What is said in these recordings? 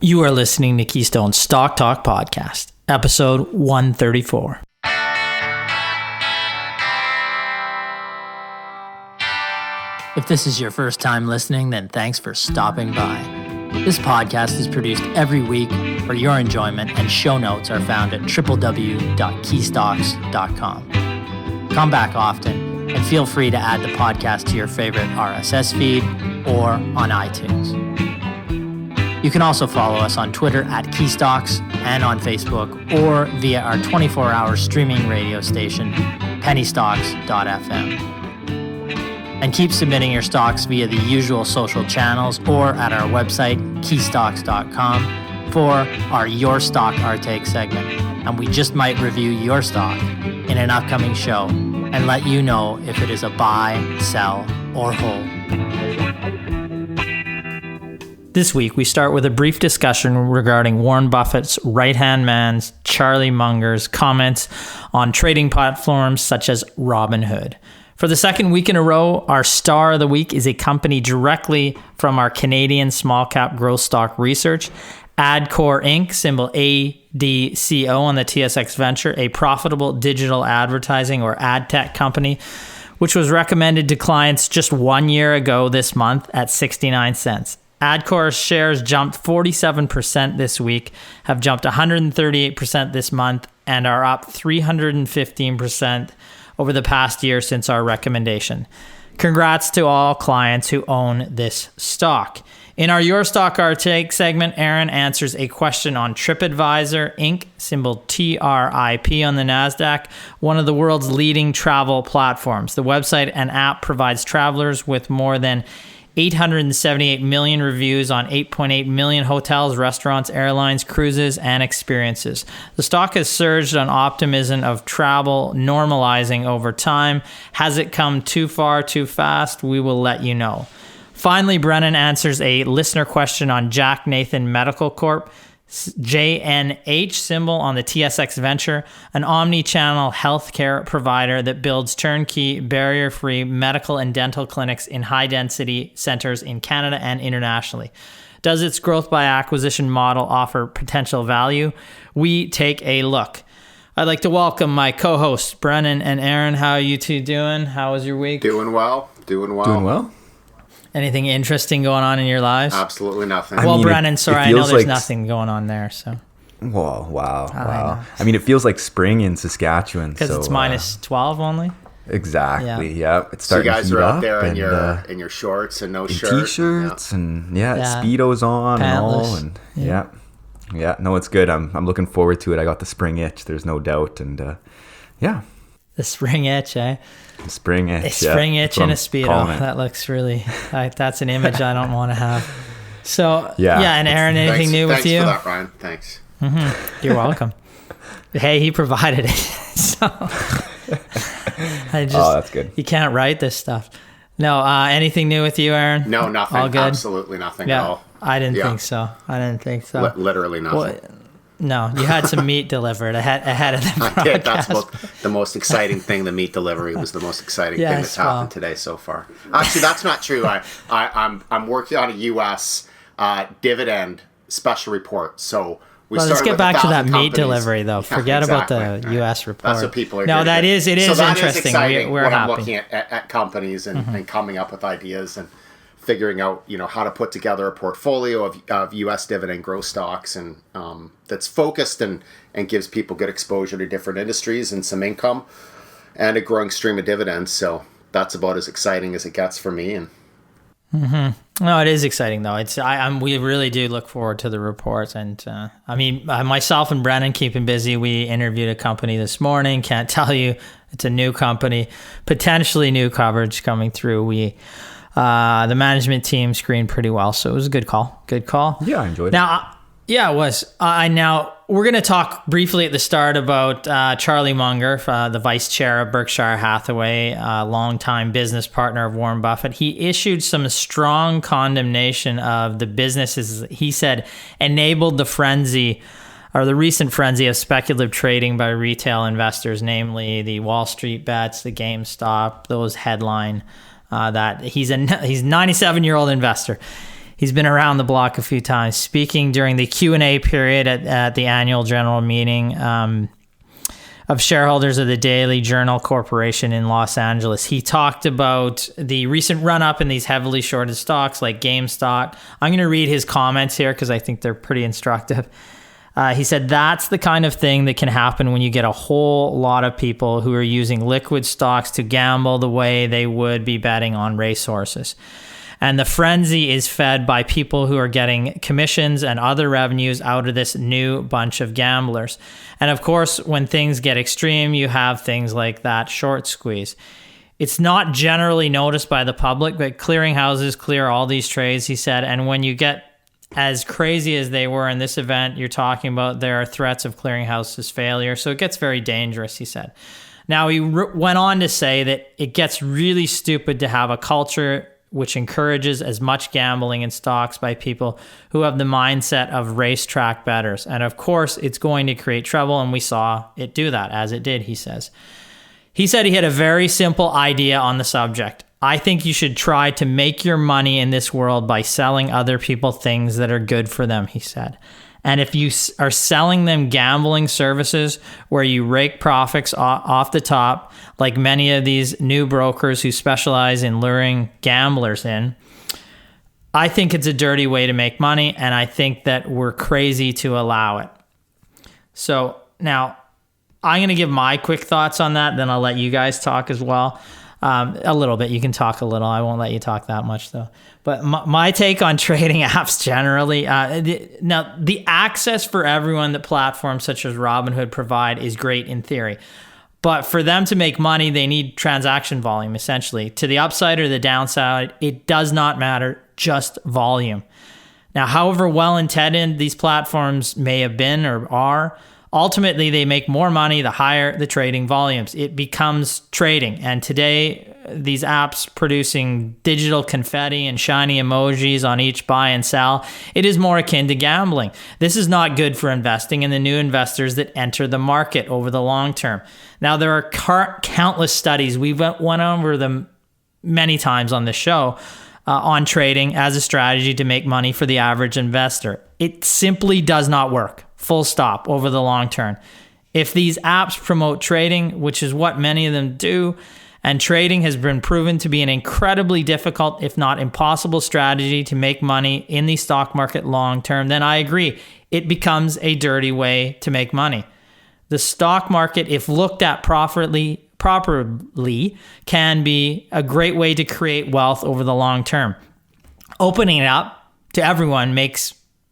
You are listening to Keystone's Stock Talk Podcast, episode 134. If this is your first time listening, then thanks for stopping by. This podcast is produced every week for your enjoyment, and show notes are found at www.keystocks.com. Come back often, and feel free to add the podcast to your favorite RSS feed or on iTunes. You can also follow us on Twitter at Keystocks and on Facebook or via our 24-hour streaming radio station, pennystocks.fm. And keep submitting your stocks via the usual social channels or at our website, keystocks.com, for our Your Stock AdTech segment. And we just might review your stock in an upcoming show and let you know if it is a buy, sell, or hold. This week, we start with a brief discussion regarding Warren Buffett's right-hand man's Charlie Munger's comments on trading platforms such as RobinHood. For the second week in a row, our star of the week is a company directly from our Canadian small cap growth stock research, Adcore Inc., symbol ADCO on the TSX Venture, a profitable digital advertising or AdTech company, which was recommended to clients just 1 year ago this month at 69 cents. Adcore shares jumped 47% this week, have jumped 138% this month, and are up 315% over the past year since our recommendation. Congrats to all clients who own this stock. In our Your Stock AdTech segment, Aaron answers a question on TripAdvisor Inc., symbol TRIP on the NASDAQ, one of the world's leading travel platforms. The website and app provides travelers with more than 878 million reviews on 8.8 million hotels, restaurants, airlines, cruises, and experiences. The stock has surged on optimism of travel normalizing over time. Has it come too far, too fast? We will let you know. Finally, Brennan answers a listener question on Jack Nathan Medical Corp, JNH, symbol on the TSX Venture, an omni-channel healthcare provider that builds turnkey, barrier-free medical and dental clinics in high-density centers in Canada and internationally. Does its growth by acquisition model offer potential value? We take a look. I'd like to welcome my co-hosts, Brennan and Aaron. How are you two doing? How was your week? Doing well. Doing well. Anything interesting going on in your lives? Absolutely nothing. Well, Brennan, sorry, I know there's nothing going on there. So. Whoa, wow. I mean, it feels like spring in Saskatchewan. Because it's minus 12 only? Exactly, yeah. It's starting so you guys to heat are out up there and, in your shorts and no shirt. T-shirts and Speedos on Pantless. And all. And yeah. No, it's good. I'm looking forward to it. I got the spring itch, there's no doubt. And The spring itch, eh? Spring itch, a spring itch in a Speedo. That looks really, that's an image I don't want to have. So, and Aaron, anything new with you? Thanks for that, Ryan. Thanks. Mm-hmm. You're welcome. Hey, he provided it. So, that's good. You can't write this stuff. No, anything new with you, Aaron? No, nothing. All good? Absolutely nothing at all. I didn't think so. Literally nothing. Well, no, you had some meat delivered ahead of the broadcast. I did. That's the most exciting thing. The meat delivery was the most exciting thing that's happened today so far. Actually, that's not true. I'm working on a U.S. Dividend special report. So let's get back to that meat delivery, though. Forget about the U.S. report. That's what people are. No, it is interesting. Is exciting we're when happy. I'm looking at companies and coming up with ideas and figuring out, how to put together a portfolio of U.S. dividend growth stocks and that's focused and gives people good exposure to different industries and some income and a growing stream of dividends. So that's about as exciting as it gets for me. And No, it is exciting though. We really do look forward to the reports. And myself and Brennan keeping busy. We interviewed a company this morning. Can't tell you, it's a new company, potentially new coverage coming through. The management team screened pretty well, so it was a good call. Yeah, I enjoyed it. Now, it was. Now, we're going to talk briefly at the start about Charlie Munger, the vice chair of Berkshire Hathaway, longtime business partner of Warren Buffett. He issued some strong condemnation of the businesses, he said, enabled the frenzy, or the recent frenzy of speculative trading by retail investors, namely the Wall Street bets, the GameStop, those headline that he's a 97-year-old investor. He's been around the block a few times, speaking during the Q&A period at the annual general meeting of shareholders of the Daily Journal Corporation in Los Angeles. He talked about the recent run-up in these heavily shorted stocks like GameStop. I'm going to read his comments here because I think they're pretty instructive. He said, that's the kind of thing that can happen when you get a whole lot of people who are using liquid stocks to gamble the way they would be betting on racehorses. And the frenzy is fed by people who are getting commissions and other revenues out of this new bunch of gamblers. And of course, when things get extreme, you have things like that short squeeze. It's not generally noticed by the public, but clearinghouses clear all these trades, he said. And when you get as crazy as they were in this event you're talking about, there are threats of clearinghouses failure. So it gets very dangerous, he said. Now, he went on to say that it gets really stupid to have a culture which encourages as much gambling in stocks by people who have the mindset of racetrack bettors. And of course, it's going to create trouble, and we saw it do that, as it did, he says. He said he had a very simple idea on the subject. I think you should try to make your money in this world by selling other people things that are good for them, he said. And if you are selling them gambling services where you rake profits off the top, like many of these new brokers who specialize in luring gamblers in, I think it's a dirty way to make money, and I think that we're crazy to allow it. So now I'm going to give my quick thoughts on that, then I'll let you guys talk as well. A little bit. You can talk a little. I won't let you talk that much, though. But my take on trading apps generally, now the access for everyone that platforms such as Robinhood provide is great in theory. But for them to make money, they need transaction volume, essentially. To the upside or the downside, it does not matter, just volume. Now, however well-intended these platforms may have been or are, ultimately, they make more money the higher the trading volumes. It becomes trading. And today, these apps producing digital confetti and shiny emojis on each buy and sell, it is more akin to gambling. This is not good for investing in the new investors that enter the market over the long term. Now, there are countless studies. We've went over them many times on this show on trading as a strategy to make money for the average investor. It simply does not work. Full stop, over the long term. If these apps promote trading, which is what many of them do, and trading has been proven to be an incredibly difficult, if not impossible, strategy to make money in the stock market long term, then I agree. It becomes a dirty way to make money. The stock market, if looked at properly, can be a great way to create wealth over the long term. Opening it up to everyone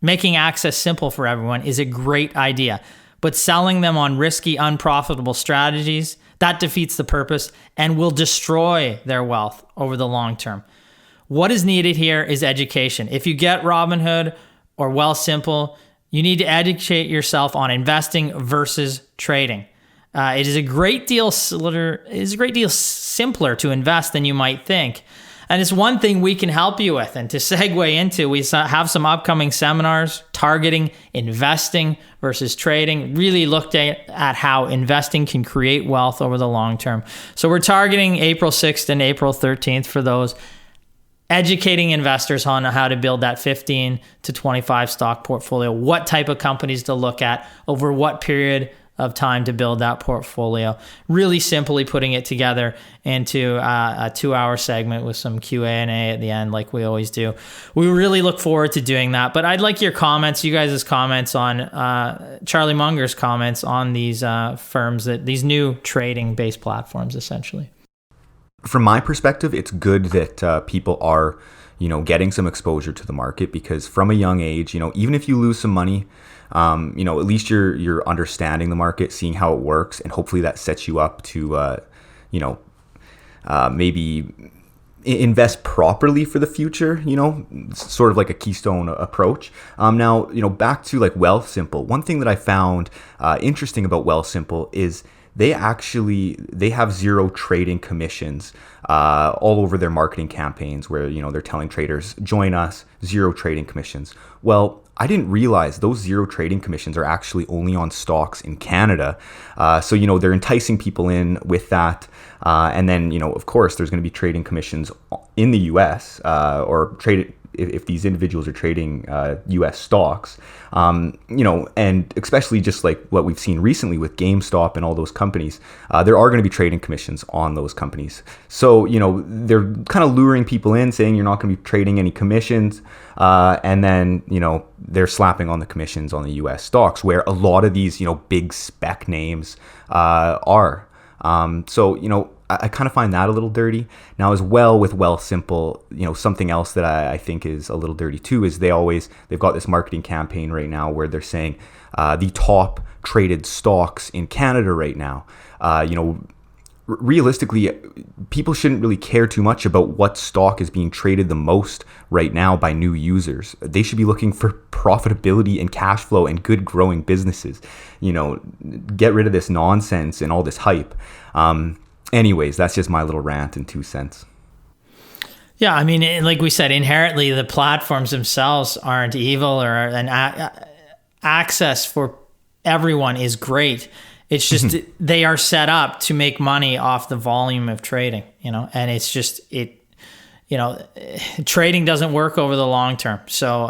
making access simple for everyone is a great idea, but selling them on risky, unprofitable strategies, that defeats the purpose and will destroy their wealth over the long term. What is needed here is education. If you get Robinhood or Wealthsimple, you need to educate yourself on investing versus trading. It is a great deal simpler to invest than you might think. And it's one thing we can help you with. And to segue into, we have some upcoming seminars targeting investing versus trading, really looked at how investing can create wealth over the long term. So we're targeting April 6th and April 13th for those, educating investors on how to build that 15 to 25 stock portfolio, what type of companies to look at, over what period of time to build that portfolio. Really simply putting it together into a 2-hour segment with some Q&A at the end, like we always do. We really look forward to doing that. But I'd like your comments, you guys' comments on Charlie Munger's comments on these firms, these new trading-based platforms, essentially. From my perspective, it's good that people are, getting some exposure to the market, because from a young age, even if you lose some money, at least you're understanding the market, seeing how it works, and hopefully that sets you up to, maybe invest properly for the future, sort of like a keystone approach. Now, back to like Wealthsimple, one thing that I found interesting about Wealthsimple is they have zero trading commissions all over their marketing campaigns, where they're telling traders, join us, zero trading commissions. Well, I didn't realize those zero trading commissions are actually only on stocks in Canada. So they're enticing people in with that, and then of course there's going to be trading commissions in the US, or if these individuals are trading U.S. stocks, and especially just like what we've seen recently with GameStop and all those companies, there are going to be trading commissions on those companies. So, they're kind of luring people in, saying you're not going to be trading any commissions. And then, they're slapping on the commissions on the U.S. stocks, where a lot of these, big spec names are. So, I kind of find that a little dirty. Now, as well with Wealthsimple, something else that I think is a little dirty too is they've got this marketing campaign right now where they're saying the top traded stocks in Canada right now. Realistically, people shouldn't really care too much about what stock is being traded the most right now by new users. They should be looking for profitability and cash flow and good growing businesses. Get rid of this nonsense and all this hype. Anyways, that's just my little rant and 2 cents. Yeah, I mean, like we said, inherently the platforms themselves aren't evil, or access for everyone is great. It's just they are set up to make money off the volume of trading, and it's just trading doesn't work over the long term. So,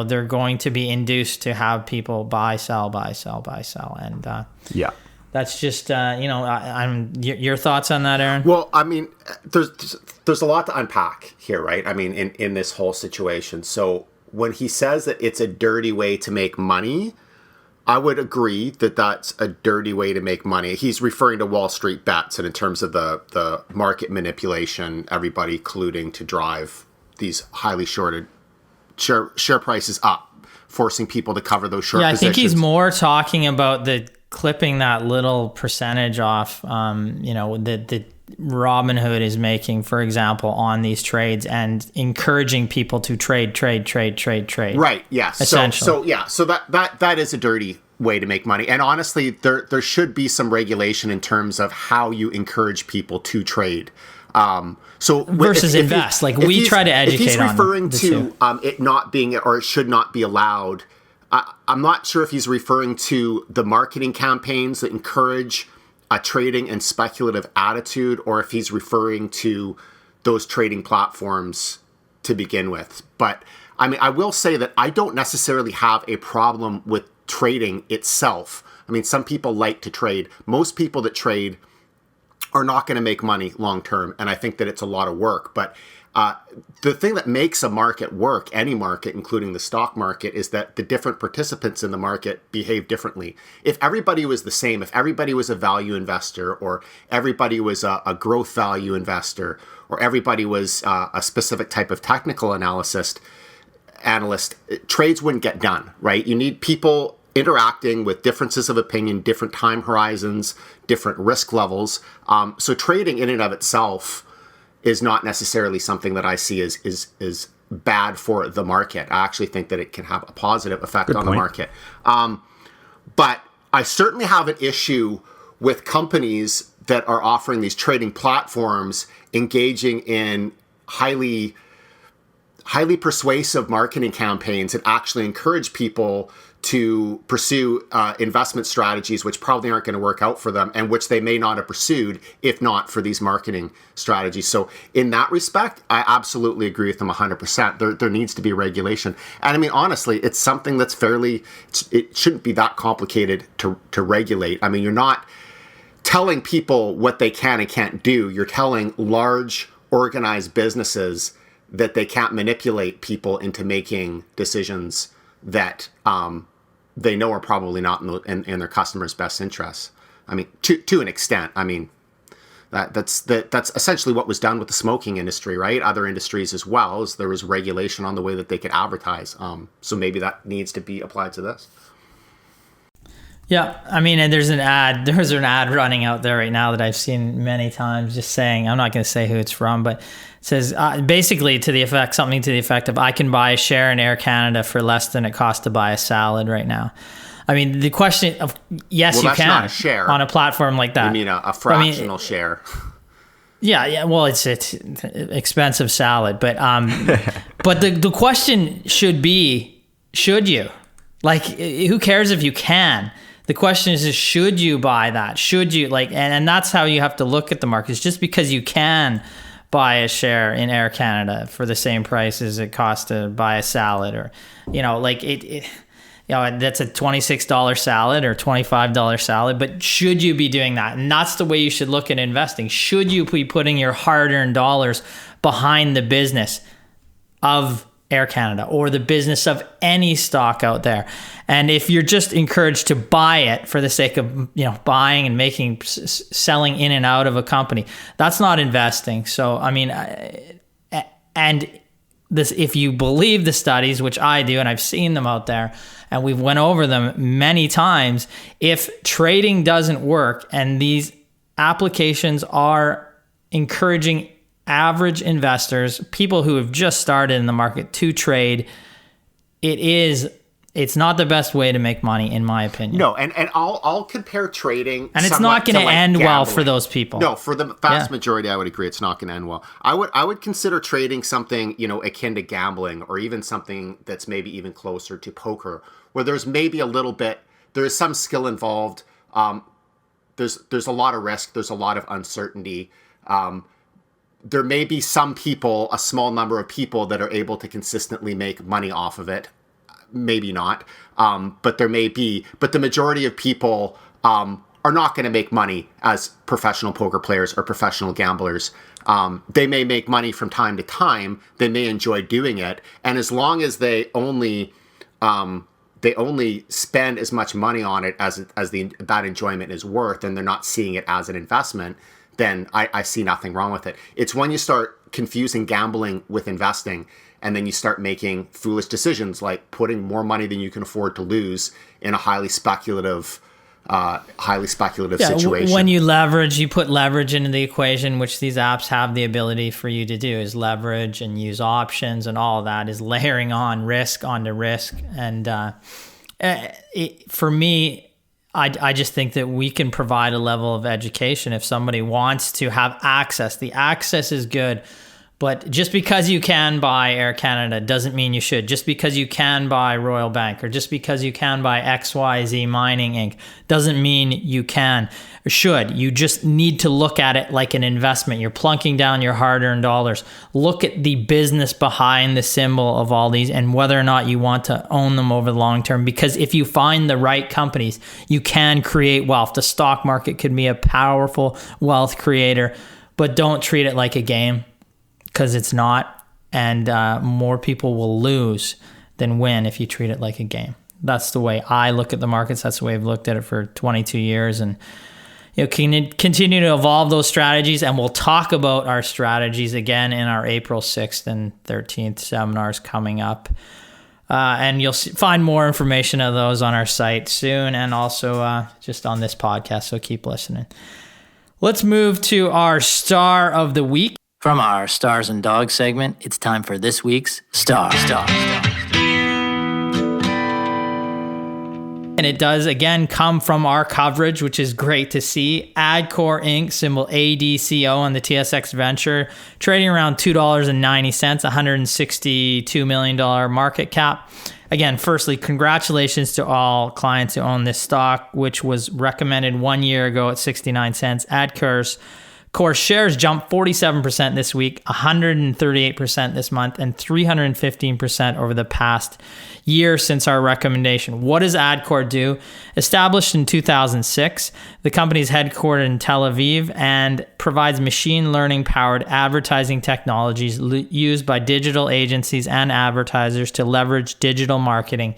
they're going to be induced to have people buy, sell, buy, sell, buy, sell. And yeah. That's just, your thoughts on that, Aaron? Well, I mean, there's a lot to unpack here, right? I mean, in this whole situation. So when he says that it's a dirty way to make money, I would agree that that's a dirty way to make money. He's referring to Wall Street bets, and in terms of the market manipulation, everybody colluding to drive these highly shorted share prices up, forcing people to cover those short positions. Yeah, I think he's more talking about the clipping that little percentage off, that RobinHood is making, for example, on these trades, and encouraging people to trade. Right. Yeah. Essentially. So that is a dirty way to make money. And honestly, there should be some regulation in terms of how you encourage people to trade. Versus invest. We try to educate on. If he's referring to it not being, or it should not be allowed, I'm not sure if he's referring to the marketing campaigns that encourage a trading and speculative attitude, or if he's referring to those trading platforms to begin with. But I mean, I will say that I don't necessarily have a problem with trading itself. I mean, some people like to trade. Most people that trade are not going to make money long term, and I think that it's a lot of work. But the thing that makes a market work, any market, including the stock market, is that the different participants in the market behave differently. If everybody was the same, if everybody was a value investor, or everybody was a growth value investor, or everybody was a specific type of technical analyst, trades wouldn't get done, right? You need people interacting with differences of opinion, different time horizons, different risk levels. So trading in and of itself is not necessarily something that I see is bad for the market. I actually think that it can have a positive effect on the market. But I certainly have an issue with companies that are offering these trading platforms engaging in highly persuasive marketing campaigns and actually encourage people to pursue investment strategies which probably aren't going to work out for them, and which they may not have pursued if not for these marketing strategies. So in that respect, I absolutely agree with them 100%. There needs to be regulation. And I mean, honestly, it's something that's it shouldn't be that complicated to regulate. I mean, you're not telling people what they can and can't do. You're telling large organized businesses that they can't manipulate people into making decisions that they know are probably not in their customers' best interests. I mean, to an extent. I mean, that's essentially what was done with the smoking industry, right? Other industries as well, as there was regulation on the way that they could advertise. So maybe that needs to be applied to this. Yeah, I mean, and there's an ad running out there right now that I've seen many times, just saying, I'm not going to say who it's from, but it says basically something to the effect of, I can buy a share in Air Canada for less than it costs to buy a salad right now. I mean, the question of, yes, you can not a share on a platform like that. I mean, a fractional share. Yeah. Well, it's expensive salad, but but the question should be, should you? Like, who cares if you can? The question is should you buy that? Should you and that's how you have to look at the markets. Just because you can buy a share in Air Canada for the same price as it costs to buy a salad, or, like that's a $26 salad or $25 salad, but should you be doing that? And that's the way you should look at investing. Should you be putting your hard-earned dollars behind the business of Air Canada or the business of any stock out there? And if you're just encouraged to buy it for the sake of buying and selling in and out of a company, that's not investing. So and this, if you believe the studies, which I do, and I've seen them out there and we've went over them many times, if trading doesn't work and these applications are encouraging average investors, people who have just started in the market, to trade, it's not the best way to make money, in my opinion. No, and I'll compare trading, and it's not going to end well for those people. No, for the vast majority, I would agree it's not going to end well. I would consider trading something akin to gambling, or even something that's maybe even closer to poker, where there's maybe there's some skill involved. There's a lot of risk. There's a lot of uncertainty. There may be some people, a small number of people, that are able to consistently make money off of it. Maybe not. But there may be. But the majority of people are not going to make money as professional poker players or professional gamblers. They may make money from time to time. They may enjoy doing it. And as long as they only spend as much money on it as that enjoyment is worth, and they're not seeing it as an investment, then I see nothing wrong with it. It's when you start confusing gambling with investing, and then you start making foolish decisions like putting more money than you can afford to lose in a highly speculative situation. When you put leverage into the equation, which these apps have the ability for you to do, is leverage and use options, and all of that is layering on risk onto risk. And for me, I just think that we can provide a level of education if somebody wants to have access. The access is good, but just because you can buy Air Canada doesn't mean you should. Just because you can buy Royal Bank, or just because you can buy XYZ Mining Inc. doesn't mean you can or should. You just need to look at it like an investment. You're plunking down your hard-earned dollars. Look at the business behind the symbol of all these and whether or not you want to own them over the long term. Because if you find the right companies, you can create wealth. The stock market could be a powerful wealth creator, but don't treat it like a game, because it's not. And more people will lose than win if you treat it like a game. That's the way I look at the markets. That's the way I've looked at it for 22 years. And can continue to evolve those strategies, and we'll talk about our strategies again in our April 6th and 13th seminars coming up. And you'll find more information of those on our site soon, and also just on this podcast, so keep listening. Let's move to our Star of the Week. From our Stars and Dogs segment, it's time for this week's Star. And it does, again, come from our coverage, which is great to see. Adcore Inc., symbol ADCO on the TSX Venture, trading around $2.90, $162 million market cap. Again, firstly, congratulations to all clients who own this stock, which was recommended 1 year ago at 69 cents. Adcore's core shares jumped 47% this week, 138% this month, and 315% over the past year since our recommendation. What does Adcore do? Established in 2006, the company is headquartered in Tel Aviv and provides machine learning powered advertising technologies used by digital agencies and advertisers to leverage digital marketing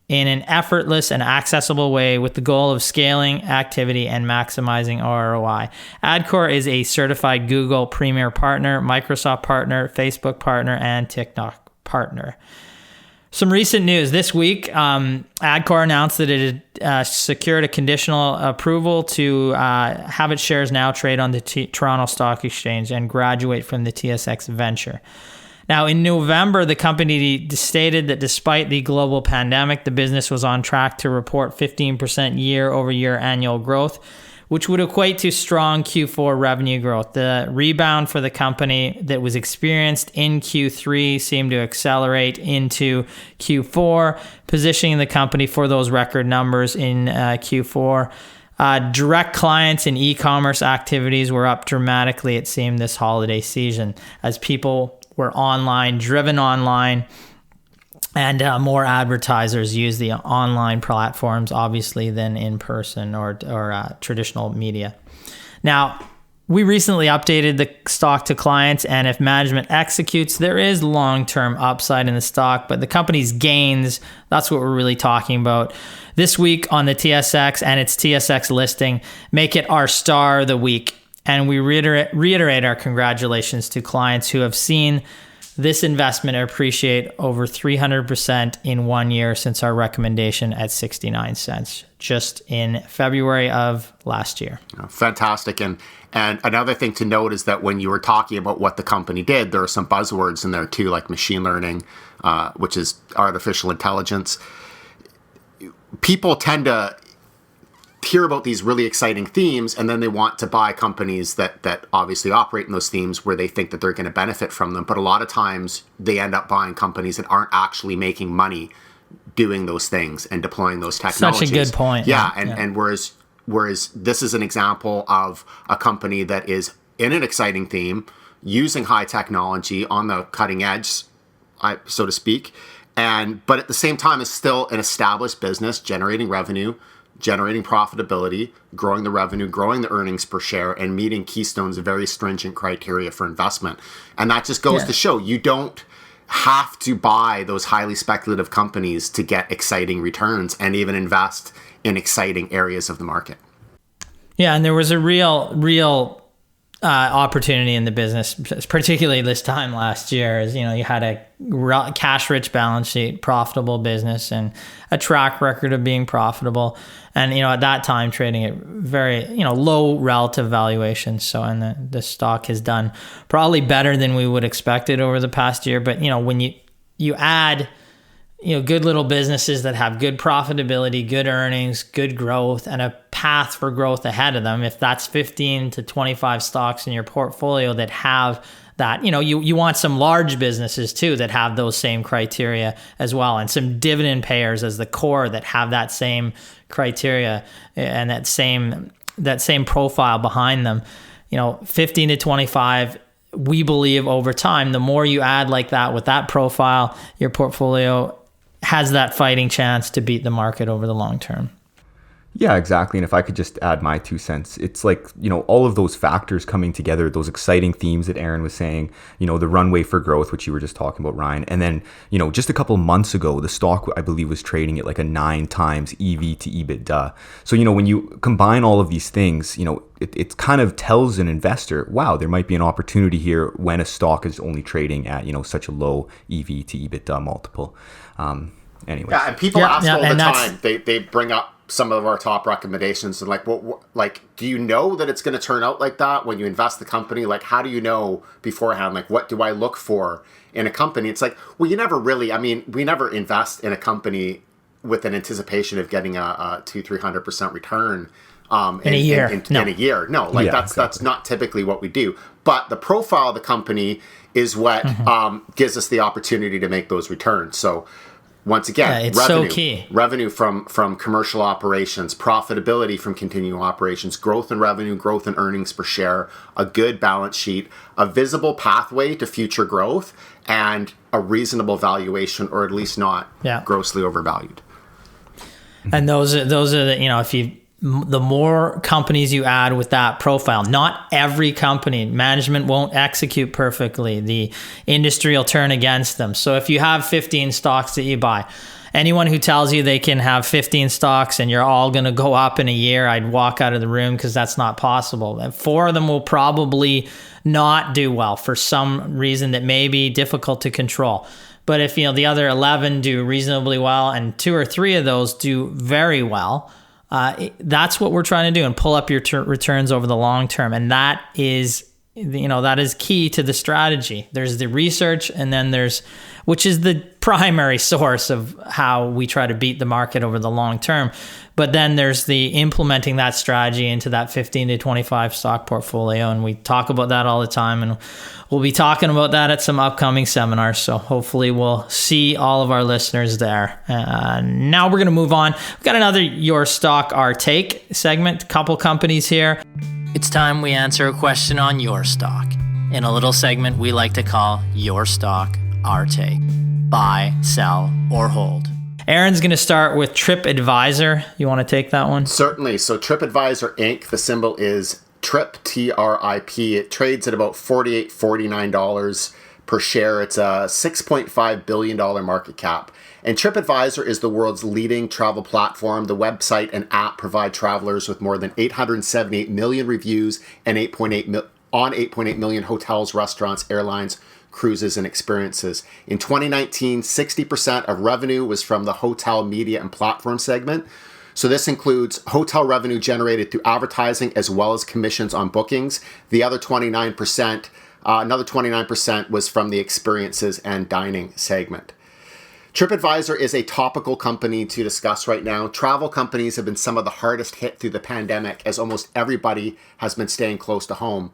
in an effortless and accessible way with the goal of scaling activity and maximizing ROI. Adcore is a certified Google Premier Partner, Microsoft Partner, Facebook Partner, and TikTok Partner. Some recent news. This week, Adcore announced that it had secured a conditional approval to have its shares now trade on the Toronto Stock Exchange and graduate from the TSX Venture. Now, in November, the company stated that despite the global pandemic, the business was on track to report 15% year-over-year annual growth, which would equate to strong Q4 revenue growth. The rebound for the company that was experienced in Q3 seemed to accelerate into Q4, positioning the company for those record numbers in Q4. Direct clients and e-commerce activities were up dramatically, it seemed, this holiday season as people were driven online, and more advertisers use the online platforms, obviously, than in person or traditional media. Now, we recently updated the stock to clients, and if management executes, there is long-term upside in the stock, but the company's gains, that's what we're really talking about. This week on the TSX and its TSX listing, make it our star of the week. And we reiterate our congratulations to clients who have seen this investment appreciate over 300% in 1 year since our recommendation at 69 cents, just in February of last year. Fantastic. And another thing to note is that when you were talking about what the company did, there are some buzzwords in there too, like machine learning, which is artificial intelligence. People tend to hear about these really exciting themes, and then they want to buy companies that obviously operate in those themes where they think that they're going to benefit from them. But a lot of times they end up buying companies that aren't actually making money doing those things and deploying those technologies. Such a good point. Yeah. And whereas this is an example of a company that is in an exciting theme, using high technology on the cutting edge, so to speak, but at the same time is still an established business generating revenue, generating profitability, growing the revenue, growing the earnings per share, and meeting Keystone's very stringent criteria for investment. And that just goes to show you don't have to buy those highly speculative companies to get exciting returns and even invest in exciting areas of the market. Yeah, and there was a real opportunity in the business, particularly this time last year, is, you had a cash-rich balance sheet, profitable business, and a track record of being profitable. And, at that time, trading at very, low relative valuations. So, and the stock has done probably better than we would expect it over the past year. But, when you add, good little businesses that have good profitability, good earnings, good growth, and a path for growth ahead of them, if that's 15 to 25 stocks in your portfolio that have that, you want some large businesses too that have those same criteria as well, and some dividend payers as the core that have that same criteria and that same profile behind them. 15 to 25, we believe over time, the more you add like that with that profile, your portfolio has that fighting chance to beat the market over the long term. Yeah, exactly. And if I could just add my 2 cents, it's like, all of those factors coming together, those exciting themes that Aaron was saying, the runway for growth, which you were just talking about, Ryan. And then, just a couple of months ago, the stock, I believe, was trading at like a 9 times EV to EBITDA. So, when you combine all of these things, it kind of tells an investor, wow, there might be an opportunity here when a stock is only trading at, such a low EV to EBITDA multiple. Anyways. Yeah, and people ask all the time, they bring up some of our top recommendations and do you know that it's going to turn out like that when you invest the company? Like, how do you know beforehand? Like, what do I look for in a company? It's like, well, you never really, we never invest in a company with an anticipation of getting a 200-300% return in a year. In a year. No, that's not typically what we do. But the profile of the company is what gives us the opportunity to make those returns. So once again, revenue from commercial operations, profitability from continuing operations, growth in revenue, growth in earnings per share, a good balance sheet, a visible pathway to future growth, and a reasonable valuation, or at least not grossly overvalued. And those are the, the more companies you add with that profile, not every company, management won't execute perfectly. The industry will turn against them. So if you have 15 stocks that you buy, anyone who tells you they can have 15 stocks and you're all going to go up in a year, I'd walk out of the room, because that's not possible. And 4 of them will probably not do well for some reason that may be difficult to control. But if the other 11 do reasonably well and 2 or 3 of those do very well, that's what we're trying to do, and pull up your returns over the long term. And that is that is key to the strategy. There's the research, and then which is the primary source of how we try to beat the market over the long term. But then there's the implementing that strategy into that 15 to 25 stock portfolio. And we talk about that all the time. And we'll be talking about that at some upcoming seminars. So hopefully we'll see all of our listeners there. Now we're going to move on. We've got another Your Stock, Our Take segment, a couple companies here. It's time we answer a question on your stock in a little segment we like to call Your Stock, Our Take. Buy, sell, or hold. Aaron's going to start with TripAdvisor. You want to take that one? Certainly. So TripAdvisor Inc., the symbol is TRIP, T-R-I-P. It trades at about $48, $49 per share. It's a $6.5 billion market cap. And TripAdvisor is the world's leading travel platform. The website and app provide travelers with more than 878 million reviews and 8.8 million hotels, restaurants, airlines, cruises, and experiences. In 2019, 60% of revenue was from the hotel, media, and platform segment. So this includes hotel revenue generated through advertising as well as commissions on bookings. The other 29% was from the experiences and dining segment. TripAdvisor is a topical company to discuss right now. Travel companies have been some of the hardest hit through the pandemic, as almost everybody has been staying close to home.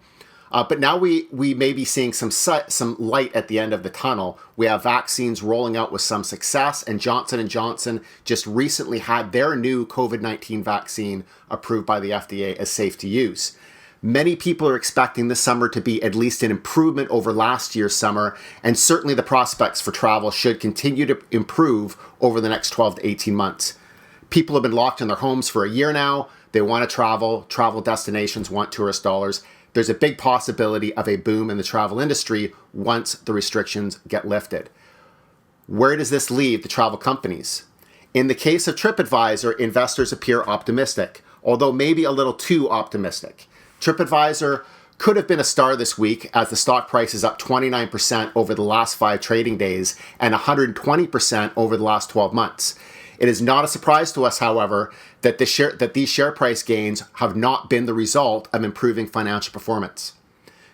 But now we may be seeing some light at the end of the tunnel. We have vaccines rolling out with some success, and Johnson & Johnson just recently had their new COVID-19 vaccine approved by the FDA as safe to use. Many people are expecting this summer to be at least an improvement over last year's summer, and certainly the prospects for travel should continue to improve over the next 12 to 18 months. People have been locked in their homes for a year now. They want to travel destinations want tourist dollars. There's a big possibility of a boom in the travel industry once the restrictions get lifted. Where does this leave the travel companies? In the case of TripAdvisor, investors appear optimistic, although maybe a little too optimistic. TripAdvisor could have been a star this week as the stock price is up 29% over the last 5 trading days and 120% over the last 12 months. It is not a surprise to us, however, that these share price gains have not been the result of improving financial performance.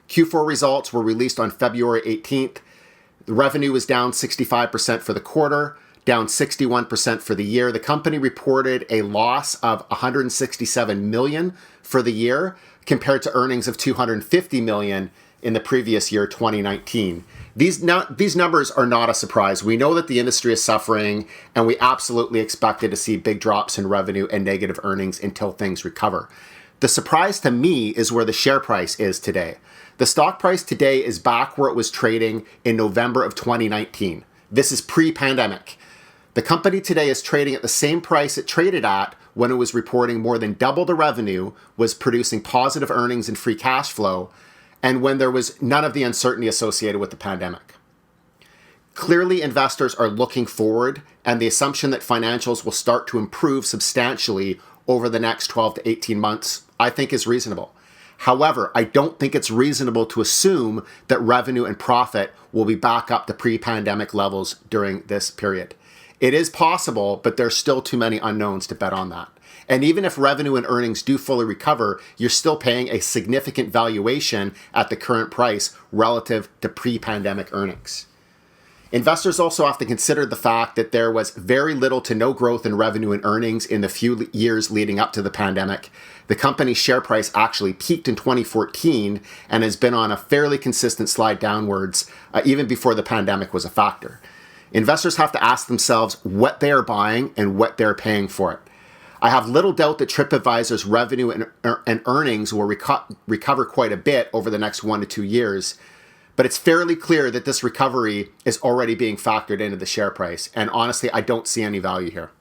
Q4 results were released on February 18th. The revenue was down 65% for the quarter, down 61% for the year. The company reported a loss of $167 million for the year compared to earnings of $250 million in the previous year, 2019. These numbers are not a surprise. We know that the industry is suffering, and we absolutely expected to see big drops in revenue and negative earnings until things recover. The surprise to me is where the share price is today. The stock price today is back where it was trading in November of 2019. This is pre-pandemic. The company today is trading at the same price it traded at when it was reporting more than double the revenue, was producing positive earnings and free cash flow, and when there was none of the uncertainty associated with the pandemic. Clearly, investors are looking forward, and the assumption that financials will start to improve substantially over the next 12 to 18 months, I think is reasonable. However, I don't think it's reasonable to assume that revenue and profit will be back up to pre-pandemic levels during this period. It is possible, but there's still too many unknowns to bet on that. And even if revenue and earnings do fully recover, you're still paying a significant valuation at the current price relative to pre-pandemic earnings. Investors also have to consider the fact that there was very little to no growth in revenue and earnings in the few years leading up to the pandemic. The company's share price actually peaked in 2014 and has been on a fairly consistent slide downwards even before the pandemic was a factor. Investors have to ask themselves what they are buying and what they're paying for it. I have little doubt that TripAdvisor's revenue and earnings will recover quite a bit over the next 1 to 2 years, but it's fairly clear that this recovery is already being factored into the share price, and honestly, I don't see any value here.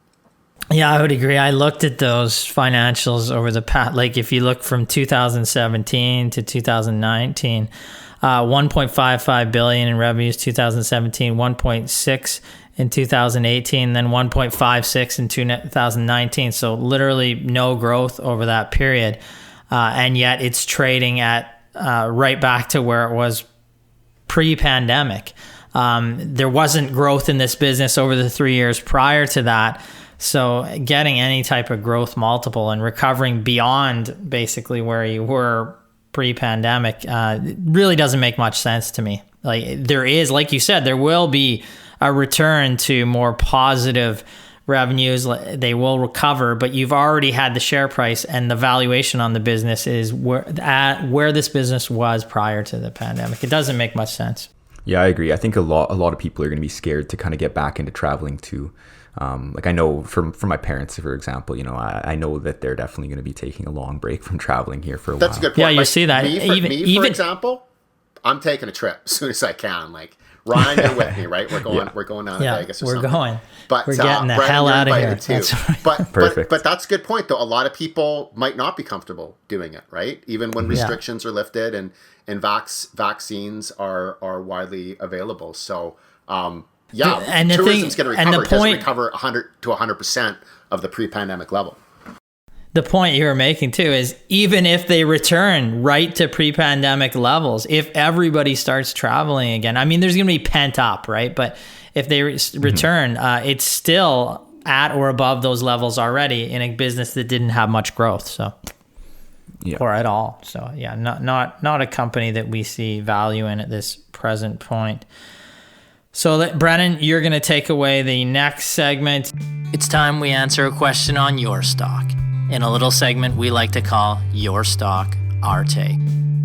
Yeah, I would agree. I looked at those financials over the past, like if you look from 2017 to 2019, 1.55 billion in revenues 2017, 1.6 in 2018, then 1.56 in 2019. So literally no growth over that period. And yet it's trading at right back to where it was pre-pandemic. There wasn't growth in this business over the 3 years prior to that. So getting any type of growth multiple and recovering beyond basically where you were pre-pandemic, it really doesn't make much sense to me. Like there is, like you said, there will be a return to more positive revenues. They will recover, but you've already had the share price and the valuation on the business is where this business was prior to the pandemic. It doesn't make much sense. Yeah, I agree. I think a lot of people are going to be scared to kind of get back into traveling too. Like I know from my parents, for example, you know, I know that they're definitely going to be taking a long break from traveling here for a while. That's a good point. Yeah, you see that. For example, I'm taking a trip as soon as I can. Like Ryan, you're with me, right? We're going down to Vegas or something. We're going. But we're getting the Brennan, hell out of here. Too. But that's a good point, though. A lot of people might not be comfortable doing it, right? Even when restrictions are lifted and vaccines are widely available. So, tourism's going to recover. It doesn't recover 100 to 100% of the pre-pandemic level. The point you were making too is even if they return right to pre-pandemic levels, if everybody starts traveling again, I mean, there's going to be pent up, right? But if they return, it's still at or above those levels already in a business that didn't have much growth, so or at all. So yeah, not a company that we see value in at this present point. So Brennan, you're going to take away the next segment. It's time we answer a question on your stock in a little segment we like to call Your Stock, Our Take.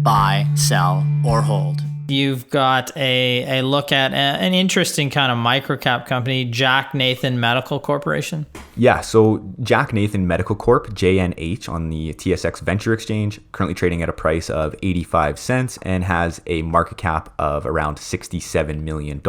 Buy, sell, or hold. You've got a look at an interesting kind of microcap company, Jack Nathan Medical Corporation. Yeah, so Jack Nathan Medical Corp, JNH, on the TSX Venture Exchange, currently trading at a price of 85 cents and has a market cap of around $67 million.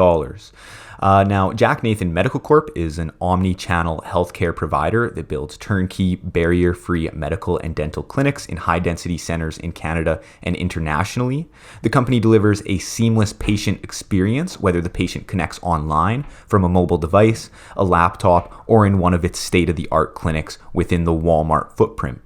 Now, Jack Nathan Medical Corp is an omni-channel healthcare provider that builds turnkey, barrier-free medical and dental clinics in high-density centers in Canada and internationally. The company delivers a seamless patient experience, whether the patient connects online from a mobile device, a laptop, or in one of its state-of-the-art clinics within the Walmart footprint.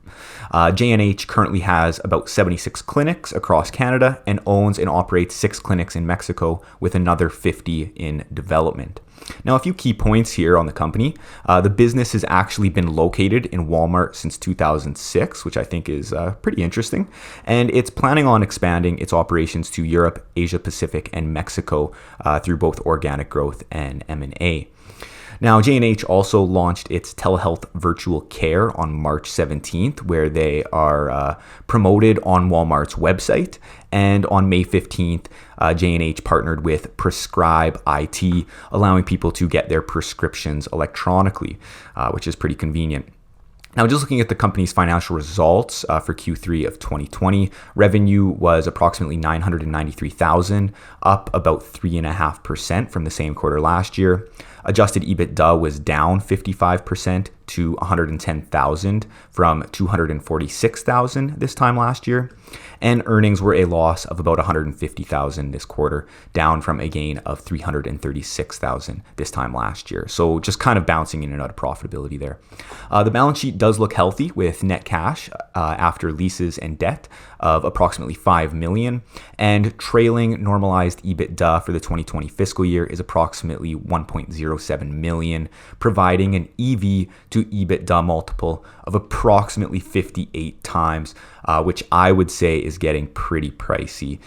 JNH currently has about 76 clinics across Canada and owns and operates 6 clinics in Mexico with another 50 in development. Now, a few key points here on the company. The business has actually been located in Walmart since 2006, which I think is pretty interesting. And it's planning on expanding its operations to Europe, Asia Pacific, and Mexico through both organic growth and M&A. Now, J&H also launched its telehealth virtual care on March 17th, where they are promoted on Walmart's website. And on May 15th, J&H partnered with Prescribe IT, allowing people to get their prescriptions electronically, which is pretty convenient. Now, just looking at the company's financial results for Q3 of 2020, revenue was approximately $993,000, up about 3.5% from the same quarter last year. Adjusted EBITDA was down 55% to $110,000 from $246,000 this time last year. And earnings were a loss of about $150,000 this quarter, down from a gain of $336,000 this time last year. So just kind of bouncing in and out of profitability there. The balance sheet does look healthy with net cash after leases and debt of approximately $5 million, and trailing normalized EBITDA for the 2020 fiscal year is approximately $1.07 million, providing an EV to EBITDA multiple of approximately 58 times, which I would say is getting pretty pricey.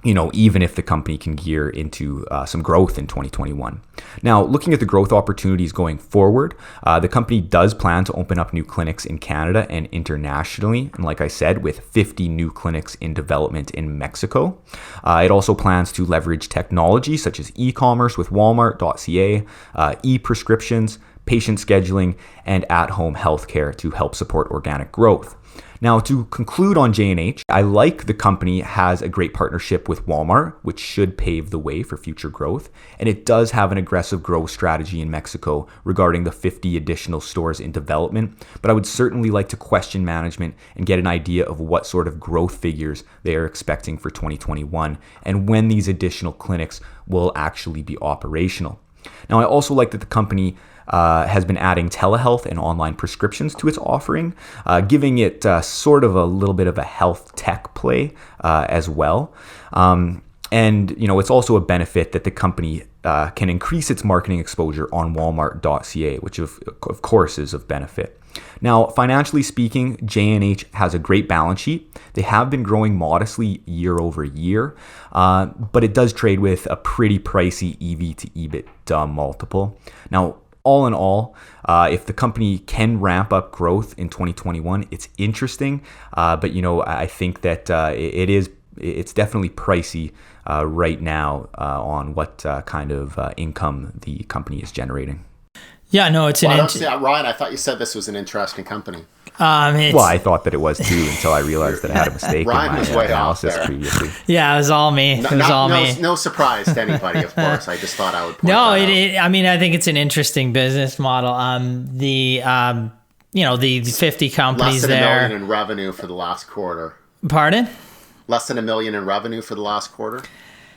Even if the company can gear into some growth in 2021. Now, looking at the growth opportunities going forward, the company does plan to open up new clinics in Canada and internationally. And like I said, with 50 new clinics in development in Mexico. It also plans to leverage technology such as e-commerce with Walmart.ca, e-prescriptions, patient scheduling, and at-home healthcare to help support organic growth. Now, to conclude on J&H, I like the company has a great partnership with Walmart, which should pave the way for future growth. And it does have an aggressive growth strategy in Mexico regarding the 50 additional stores in development. But I would certainly like to question management and get an idea of what sort of growth figures they are expecting for 2021 and when these additional clinics will actually be operational. Now, I also like that the company has been adding telehealth and online prescriptions to its offering, giving it sort of a little bit of a health tech play as well. And it's also a benefit that the company can increase its marketing exposure on Walmart.ca, which of course is of benefit. Now, financially speaking, J&H has a great balance sheet. They have been growing modestly year over year, but it does trade with a pretty pricey EV to EBITDA multiple. Now, all in all, if the company can ramp up growth in 2021, it's interesting. But I think that it's definitely pricey right now on what kind of income the company is generating. Yeah, no, it's Ryan, I thought you said this was an interesting company. Well, I thought that it was too until I realized that I had a mistake in my analysis previously. Yeah, it was all me. No surprise to anybody, of course. I just thought I would point that out. I think it's an interesting business model. The 50 companies less than there. $1 million in revenue for the last quarter. Pardon? Less than $1 million in revenue for the last quarter.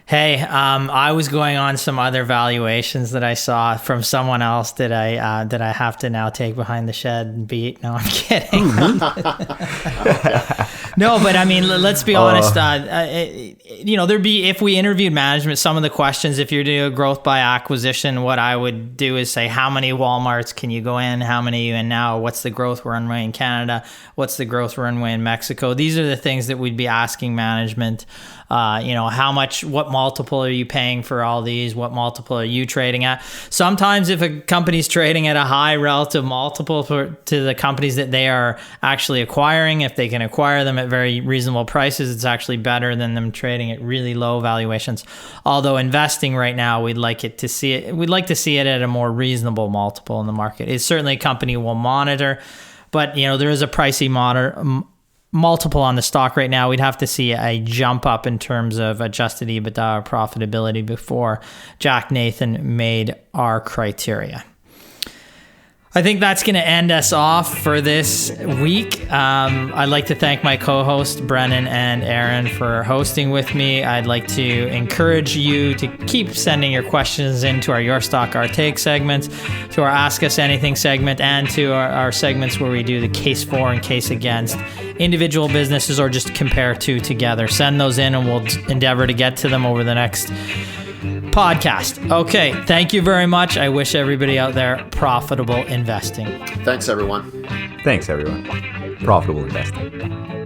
Hey, I was going on some other valuations that I saw from someone else that I have to now take behind the shed and beat. No, I'm kidding. No, but I mean, let's be honest. There'd be, if we interviewed management, some of the questions, if you're doing growth by acquisition, what I would do is say, how many Walmarts can you go in? How many are you in now? What's the growth runway in Canada? What's the growth runway in Mexico? These are the things that we'd be asking management. What multiple are you paying for all these? What multiple are you trading at? Sometimes if a company's trading at a high relative multiple to the companies that they are actually acquiring, if they can acquire them at very reasonable prices, it's actually better than them trading at really low valuations. Although investing right now, we'd like to see it at a more reasonable multiple in the market. It's certainly a company we'll monitor, but there is a pricey multiple on the stock right now. We'd have to see a jump up in terms of adjusted EBITDA or profitability before Jack Nathan made our criteria. I think that's going to end us off for this week. I'd like to thank my co-hosts, Brennan and Aaron, for hosting with me. I'd like to encourage you to keep sending your questions into our Your Stock, Our Take segments, to our Ask Us Anything segment, and to our segments where we do the case for and case against individual businesses or just compare two together. Send those in and we'll endeavor to get to them over the next podcast. Okay, thank you very much. I wish everybody out there profitable investing. Thanks, everyone. Profitable investing.